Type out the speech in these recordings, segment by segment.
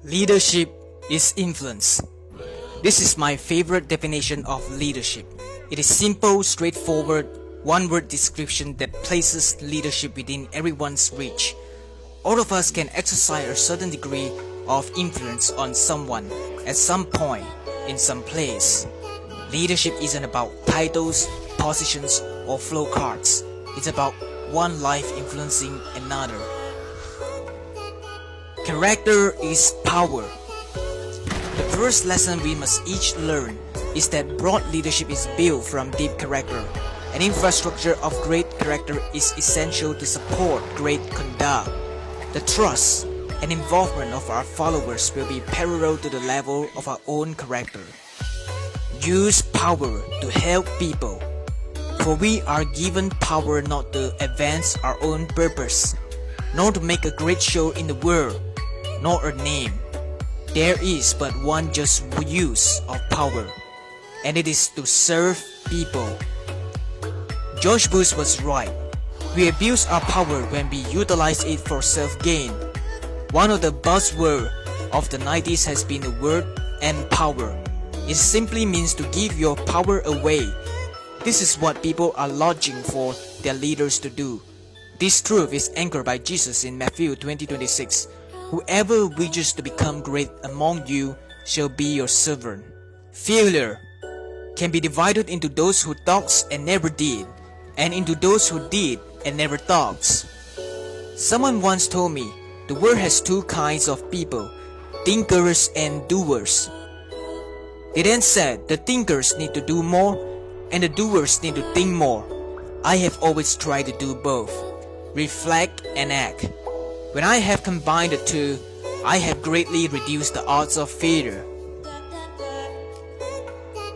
Leadership is influence. This is my favorite definition of leadership. It is simple, straightforward, one-word description that places leadership within everyone's reach. All of us can exercise a certain degree of influence on someone at some point, in some place. Leadership isn't about titles, positions, or flow cards. It's about one life influencing another. Character is power. The first lesson we must each learn is that broad leadership is built from deep character. An infrastructure of great character is essential to support great conduct. The trust and involvement of our followers will be parallel to the level of our own character. Use power to help people, for we are given power not to advance our own purpose, nor to make a great show in the world, nor a name. There is but one just use of power, and it is to serve people. George Bush was right. We abuse our power when we utilize it for self-gain. One of the buzzwords of the 90s has been the word empower. It simply means to give your power away. This is what people are longing for their leaders to do. This truth is anchored by Jesus in Matthew 20:26. Whoever wishes to become great among you shall be your servant. Failure can be divided into those who talks and never did, and into those who did and never talks. Someone once told me the world has two kinds of people, thinkers and doers. They then said the thinkers need to do more and the doers need to think more. I have always tried to do both, reflect and act. When I have combined the two, I have greatly reduced the odds of failure.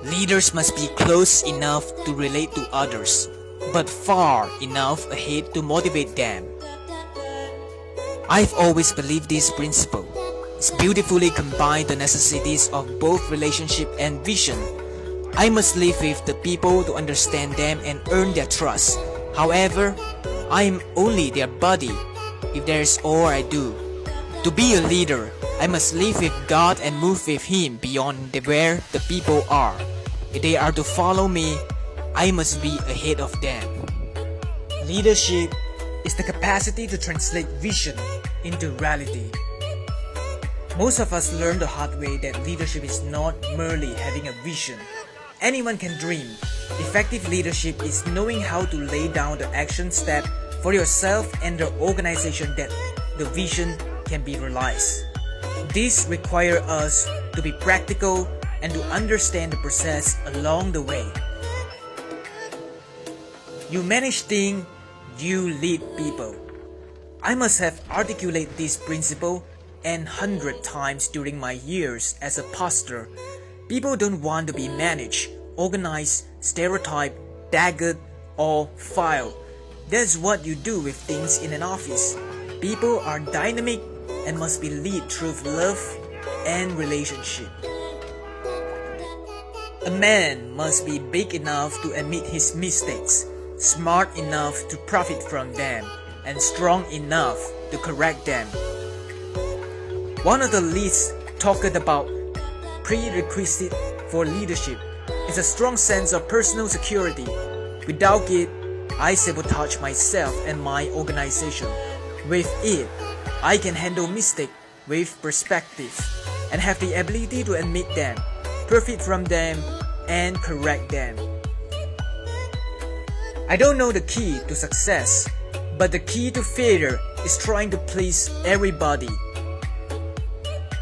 Leaders must be close enough to relate to others, but far enough ahead to motivate them. I've always believed this principle. It's beautifully combined the necessities of both relationship and vision. I must live with the people to understand them and earn their trust. However, I am only their buddy if that is all I do. To be a leader, I must live with God and move with Him beyond where the people are. If they are to follow me, I must be ahead of them. Leadership is the capacity to translate vision into reality. Most of us learn the hard way that leadership is not merely having a vision. Anyone can dream. Effective leadership is knowing how to lay down the action step for yourself and the organization that the vision can be realized. This requires us to be practical and to understand the process along the way. You manage things, you lead people. I must have articulated this principle 100 times during my years as a pastor. People don't want to be managed, organized, stereotyped, tagged, or filed. That's what you do with things in an office. People are dynamic and must be led through love and relationship. A man must be big enough to admit his mistakes, smart enough to profit from them, and strong enough to correct them. One of the least talked about prerequisites for leadership is a strong sense of personal security. Without it, I sabotage myself and my organization. With it, I can handle mistakes with perspective and have the ability to admit them, profit from them, and correct them. I don't know the key to success, but the key to failure is trying to please everybody.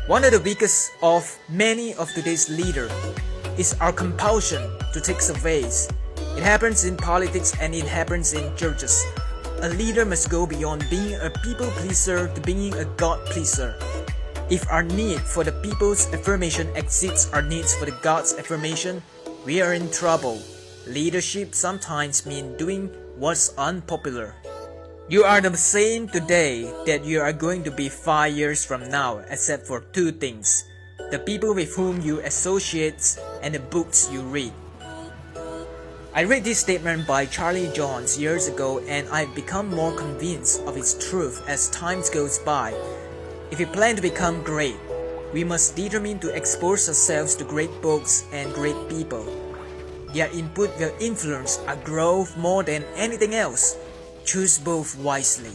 One of the biggest of many of today's leaders is our compulsion to take surveys. It happens in politics and it happens in churches. A leader must go beyond being a people pleaser to being a God pleaser. If our need for the people's affirmation exceeds our needs for the God's affirmation, we are in trouble. Leadership sometimes means doing what's unpopular. You are the same today that you are going to be 5 years from now, except for two things: the people with whom you associate and the books you read. I read this statement by Charlie Jones years ago and I've become more convinced of its truth as time goes by. If you plan to become great, We must determine to expose ourselves to great books and great people. Their input will influence our growth more than anything else. Choose both wisely.